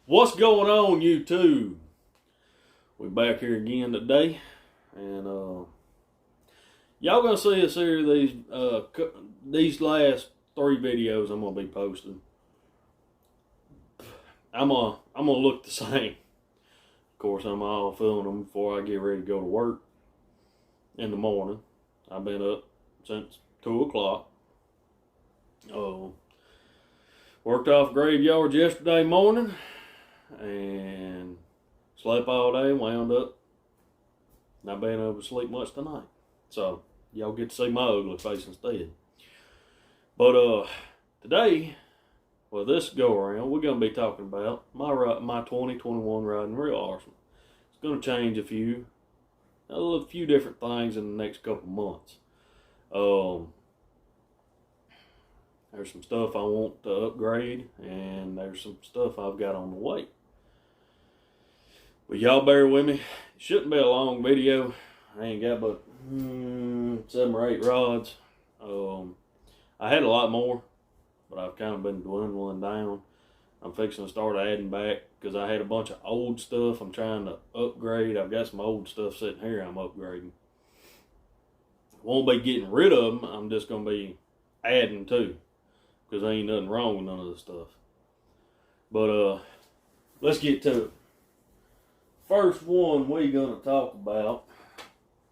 What's going on, YouTube? We're back here again today, and y'all gonna see a series of these last 3 videos I'm gonna be posting. I'm gonna look the same. Of course, I'm all filming them before I get ready to go to work in the morning. I've been up since 2 o'clock. Worked off graveyard yesterday morning and slept all day, wound up not being able to sleep much tonight. So y'all get to see my ugly face instead. But today, well, this go around, we're gonna be talking about my 2021 riding reel arsenal. It's gonna change a few different things in the next couple months. There's some stuff I want to upgrade, and there's some stuff I've got on the way. But y'all bear with me. It shouldn't be a long video. I ain't got but 7 or 8 rods. I had a lot more, but I've kind of been dwindling down. I'm fixing to start adding back because I had a bunch of old stuff I'm trying to upgrade. I've got some old stuff sitting here I'm upgrading. Won't be getting rid of them. I'm just going to be adding to, because there ain't nothing wrong with none of this stuff. But let's get to it. First one we're going to talk about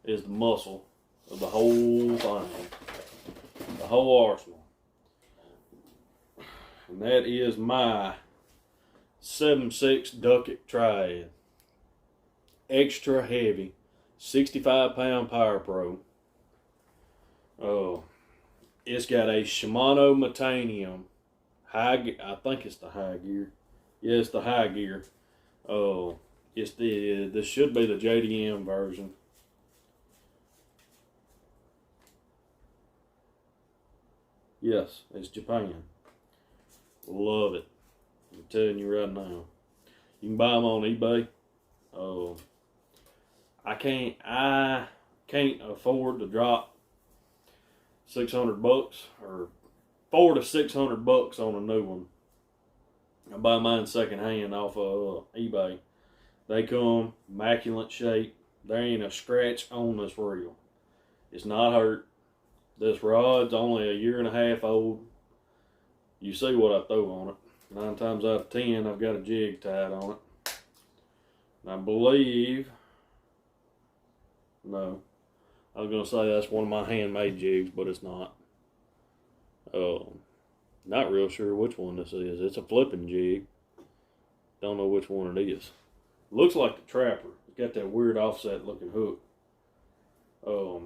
is the muscle of the whole thing, the whole arsenal. And that is my 7.6 Ducket Triad. Extra heavy, 65-pound Power Pro. It's got a Shimano Metanium high. I think it's the high gear. Yeah, it's the high gear. This should be the JDM version. Yes, it's Japan. Love it. I'm telling you right now. You can buy them on eBay. I can't afford to drop $600 or $400 to $600 on a new one. I buy mine secondhand off of eBay. They come immaculate shape. There ain't a scratch on this reel. It's not hurt. This rod's only a 1.5 years old. You see what I throw on it. 9 times out of 10, I've got a jig tied on it. And I believe, no, I was going to say that's one of my handmade jigs, but it's not. Not real sure which one this is. It's a flipping jig. Don't know which one it is. Looks like the Trapper. It's got that weird offset looking hook. I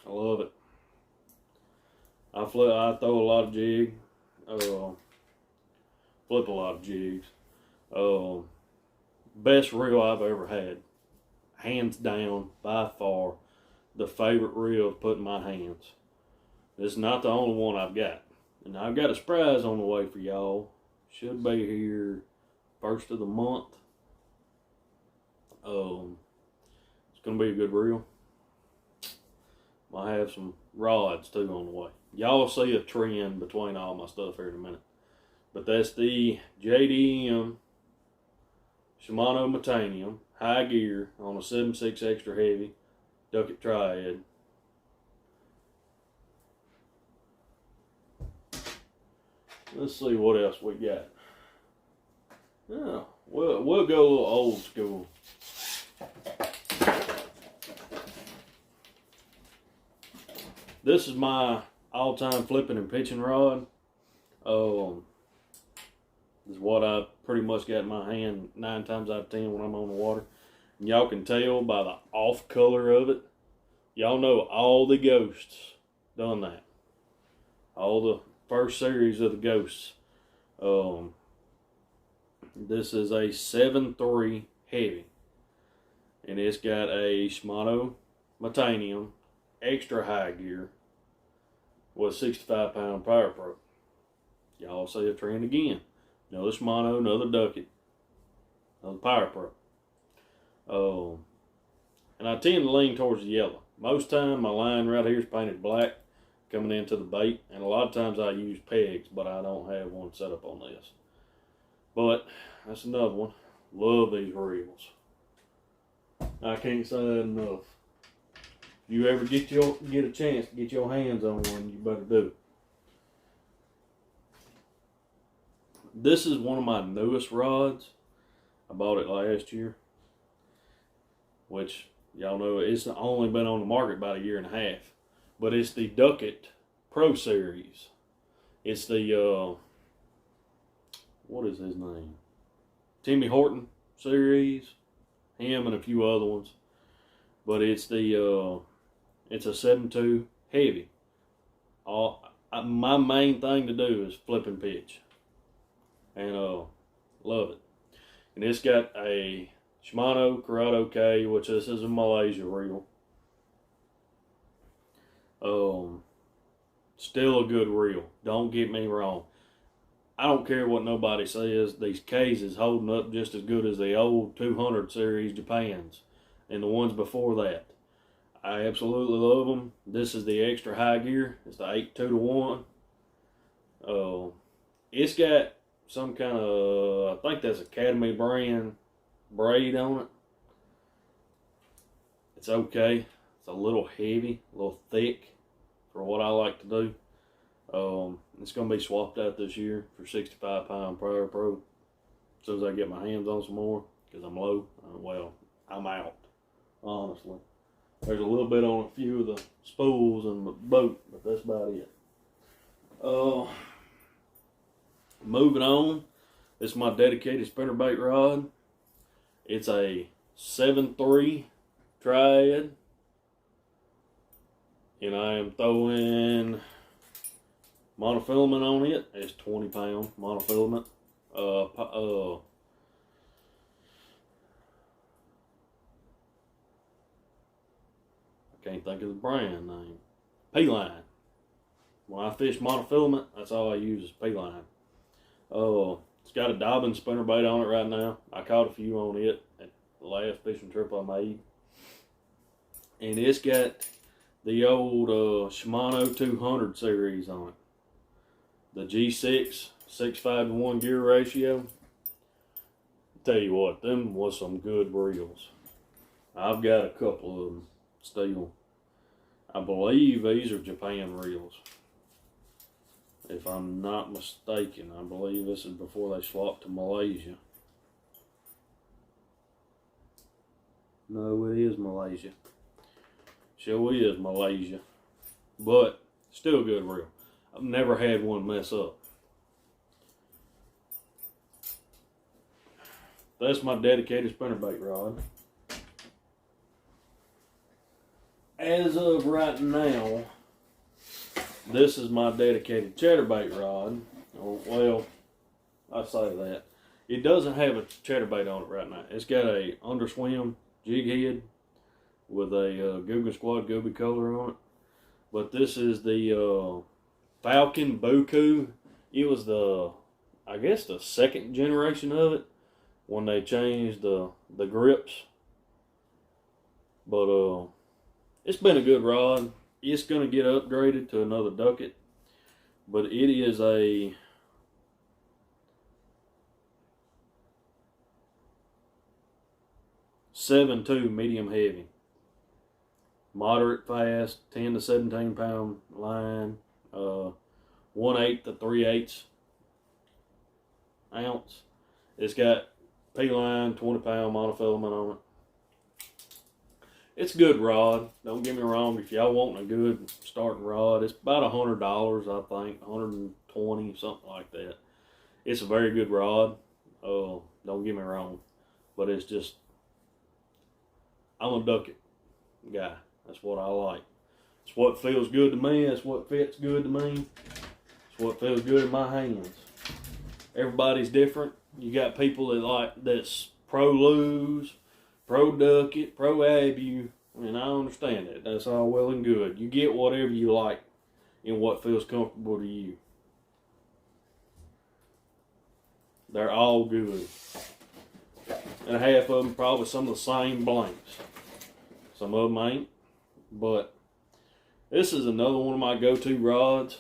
love it. I throw a lot of jig. Flip a lot of jigs. Best reel I've ever had. Hands down, by far, the favorite reel to put in my hands. This is not the only one I've got. And I've got a surprise on the way for y'all. Should be here first of the month. It's going to be a good reel. Might have some rods too on the way. Y'all will see a trend between all my stuff here in a minute. But that's the JDM Shimano Metanium high gear on a 7.6 extra heavy Ducket Triad. Let's see what else we got. Yeah, we'll go a little old school. This is my all-time flipping and pitching rod. This is what I pretty much got in my hand 9 times out of 10 when I'm on the water. And y'all can tell by the off color of it. Y'all know all the Ghosts done that. All the first series of the Ghosts. This is a 7.3 heavy. And it's got a Shimano Metanium extra high gear with 65-pound Power Pro. Y'all see a trend again. Another Shimano, another Ducket, another Power Pro. And I tend to lean towards the yellow. Most time my line right here is painted black. coming into the bait. And a lot of times I use pegs, but I don't have one set up on this. But that's another one. Love these reels. I can't say that enough. If you ever get a chance to get your hands on one, you better do it. This is one of my newest rods. I bought it last year, which y'all know it's only been on the market about 1.5 years. But it's the Duckett Pro Series. It's the, what is his name? Timmy Horton series. Him and a few other ones. But it's the, it's a 7.2 heavy. My main thing to do is flip and pitch. And love it. And it's got a Shimano Curado K, which this is a Malaysia reel. Still a good reel. Don't get me wrong. I don't care what nobody says. These K's is holding up just as good as the old 200 series Japans and the ones before that. I absolutely love them. This is the extra high gear. It's the 8.2-1. It's got some kind of, I think that's Academy brand braid on it. It's okay. It's a little heavy, a little thick for what I like to do. It's going to be swapped out this year for 65-pound Power Pro. As soon as I get my hands on some more, because I'm low, well, I'm out, honestly. There's a little bit on a few of the spools in the boat, but that's about it. Moving on, this is my dedicated spinnerbait rod. It's a 7.3 Triad, and I am throwing monofilament on it. It's 20-pound monofilament. I can't think of the brand name. P-Line. When I fish monofilament, that's all I use is P-Line. It's got a Dobbins spinnerbait on it right now. I caught a few on it at the last fishing trip I made. And it's got the old Shimano 200 series on it. The G6, 6.5-to-1 gear ratio. Tell you what, them was some good reels. I've got a couple of them still. I believe these are Japan reels. If I'm not mistaken, I believe this is before they swapped to Malaysia. No, it is Malaysia. Sure is Malaysia. But, still a good reel. I've never had one mess up. That's my dedicated spinnerbait rod. As of right now, this is my dedicated chatterbait rod. Well, I say that. It doesn't have a chatterbait on it right now. It's got a underswim jig head with a Googan Squad Goby color on it. But this is the Falcon Buku. It was I guess the second generation of it when they changed the grips. But it's been a good rod. It's going to get upgraded to another Duckett, but it is a (7.2) medium heavy, moderate fast, 10 to 17 pound line, 1/8 to 3/8 ounce. It's got P-Line 20-pound monofilament on it. It's a good rod. Don't get me wrong. If y'all want a good starting rod, it's about $100, I think, 120, something like that. It's a very good rod. Don't get me wrong, but it's just, I'm a Duckett guy. That's what I like. It's what feels good to me. That's what fits good to me. It's what feels good in my hands. Everybody's different. You got people that's pro Lew's, pro Duckett, pro Abu, and I understand that. That's all well and good. You get whatever you like and what feels comfortable to you. They're all good. And half of them probably some of the same blanks. Some of them ain't, but This is another one of my go-to rods.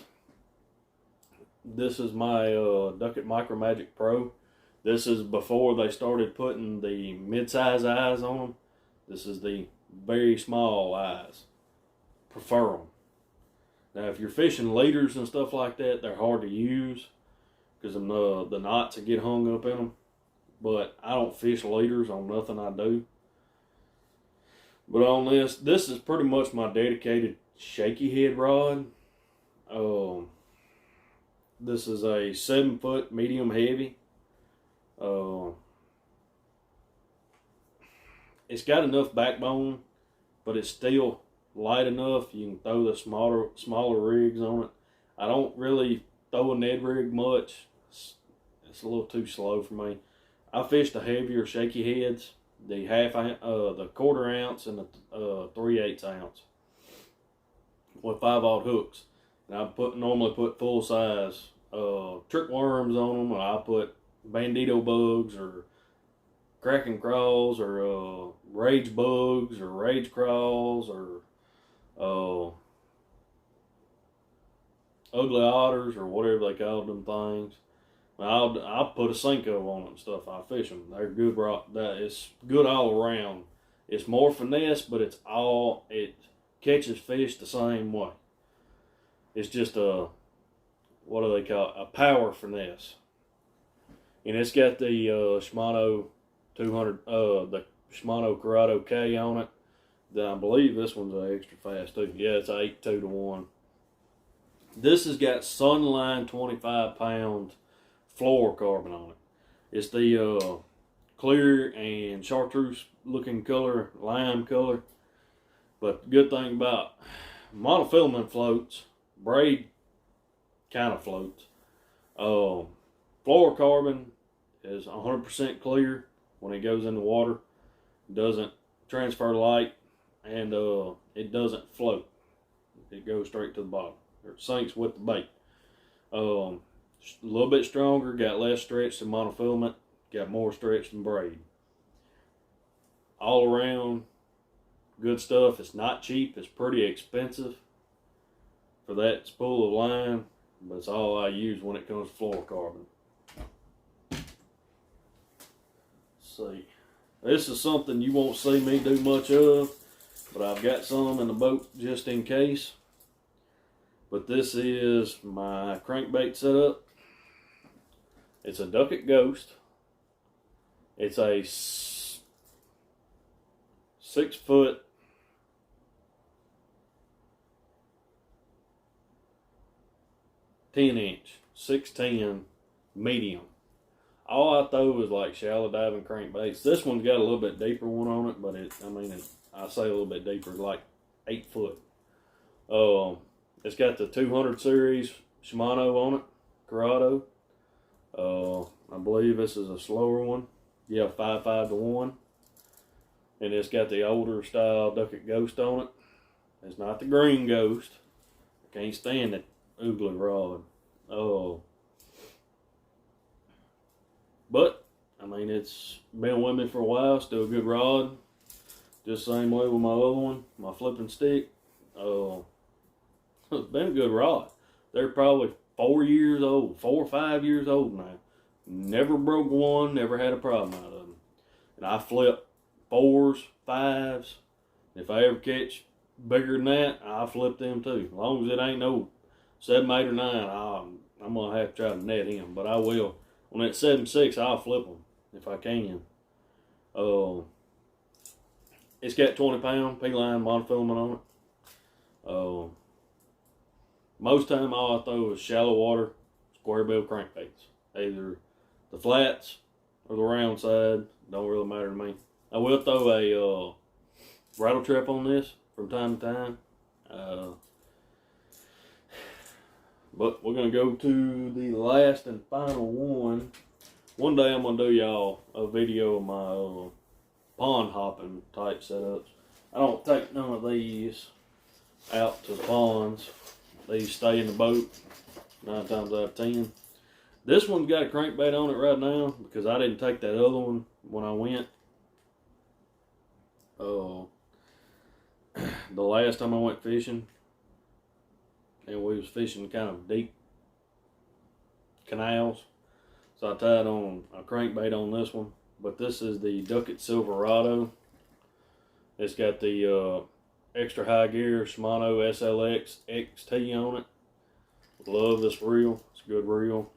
This is my Duckett Micro Magic Pro. This is before they started putting the mid-size eyes on them. This is the very small eyes. Prefer them. Now, if you're fishing leaders and stuff like that, they're hard to use because the knots that get hung up in them. But I don't fish leaders on nothing I do. But on this is pretty much my dedicated shaky head rod. This is a 7-foot medium heavy. It's got enough backbone, but it's still light enough you can throw the smaller rigs on it. I don't really throw a Ned rig much. It's a little too slow for me. I fish the heavier shaky heads, the the 1/4 ounce and the 3/8 ounce with 5/0 hooks. And I normally put full size trick worms on them, or I put bandito bugs or Kraken crawls or rage bugs or rage crawls or ugly otters or whatever they call them things. I'll put a Senko on them and stuff. I fish them. They're good. It's good all around. It's more finesse, but it catches fish the same way. It's just what do they call it? A power finesse. And it's got the Shimano 200, the Shimano Corrado K on it. Then I believe this one's an extra fast too. Yeah, it's 8.2-to-1. This has got Sunline 25-pound fluorocarbon on it. It's the clear and chartreuse looking color, lime color. But the good thing about monofilament floats, braid kind of floats. Fluorocarbon is 100% clear when it goes in the water. It doesn't transfer light, and it doesn't float. It goes straight to the bottom. It sinks with the bait. A little bit stronger, got less stretch than monofilament, got more stretch than braid. All around, good stuff. It's not cheap. It's pretty expensive for that spool of line, but it's all I use when it comes to fluorocarbon. See, this is something you won't see me do much of, but I've got some in the boat just in case. But this is my crankbait setup. It's a Duckett Ghost. It's a 6-foot (10-inch) 610 medium. All I throw is like shallow diving crankbaits. This one's got a little bit deeper one on it, but I say a little bit deeper, like 8 foot. It's got the 200 series Shimano on it, Corrado. I believe this is a slower one. Yeah, 5.5-to-1. And it's got the older style Duckett Ghost on it. It's not the green Ghost. I can't stand that ugly rod. But it's been with me for a while. Still a good rod. Just the same way with my other one, my flipping stick. It's been a good rod. They're probably 4 years old, 4 or 5 years old now. Never broke one, never had a problem out of them. And I flip 4s, 5s. If I ever catch bigger than that, I'll flip them too. As long as it ain't no 7, 8, or 9, I'm going to have to try to net him. But I will. On that 7.6, I'll flip them if I can. It's got 20-pound P-line monofilament on it. Most time all I throw is shallow water square bill crankbaits. Either the flats or the round side. Don't really matter to me. I will throw a rattle trap on this from time to time. But we're going to go to the last and final one. One day I'm going to do y'all a video of my pond hopping type setups. I don't take none of these out to the ponds. These stay in the boat 9 times out of 10. This one's got a crankbait on it right now because I didn't take that other one when I went. The last time I went fishing, and we was fishing kind of deep canals. So I tied on a crankbait on this one. But this is the Duckett Silverado. It's got the extra high gear Shimano SLX XT on it. Love this reel. It's a good reel.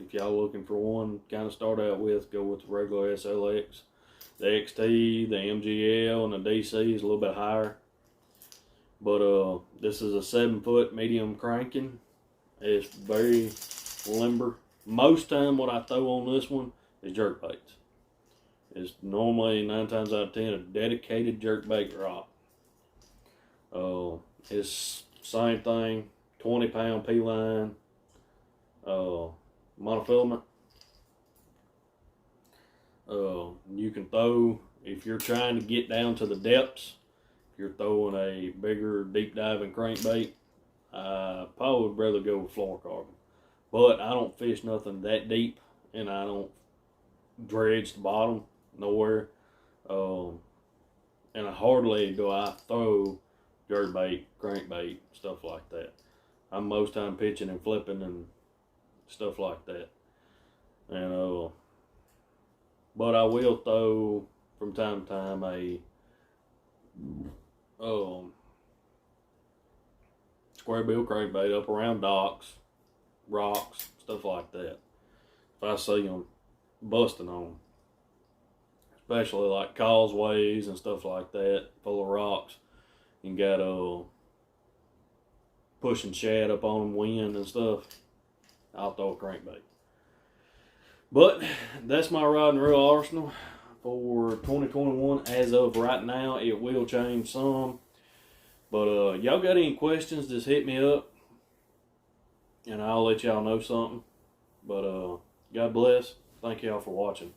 If y'all looking for one, kind of start out with, go with the regular SLX. The XT, the MGL, and the DC is a little bit higher. But this is a 7-foot medium cranking. It's very limber. Most time what I throw on this one is jerk baits. It's normally 9 times out of 10 a dedicated jerkbait rod. It's same thing, 20-pound P-line, monofilament. You can throw, if you're trying to get down to the depths, if you're throwing a bigger deep diving crankbait, I probably would rather go with fluorocarbon. But I don't fish nothing that deep, and I don't dredge the bottom nowhere. And hardly do I throw jerkbait, crankbait, stuff like that. I'm most time pitching and flipping and stuff like that. And but I will throw from time to time a square bill crankbait up around docks, rocks, stuff like that. If I see them busting on them. Especially like causeways and stuff like that, full of rocks. You got pushing shad up on them, wind and stuff. I'll throw a crankbait. But that's my rod and reel arsenal for 2021. As of right now, it will change some. But y'all got any questions, just hit me up and I'll let y'all know something. But God bless. Thank y'all for watching.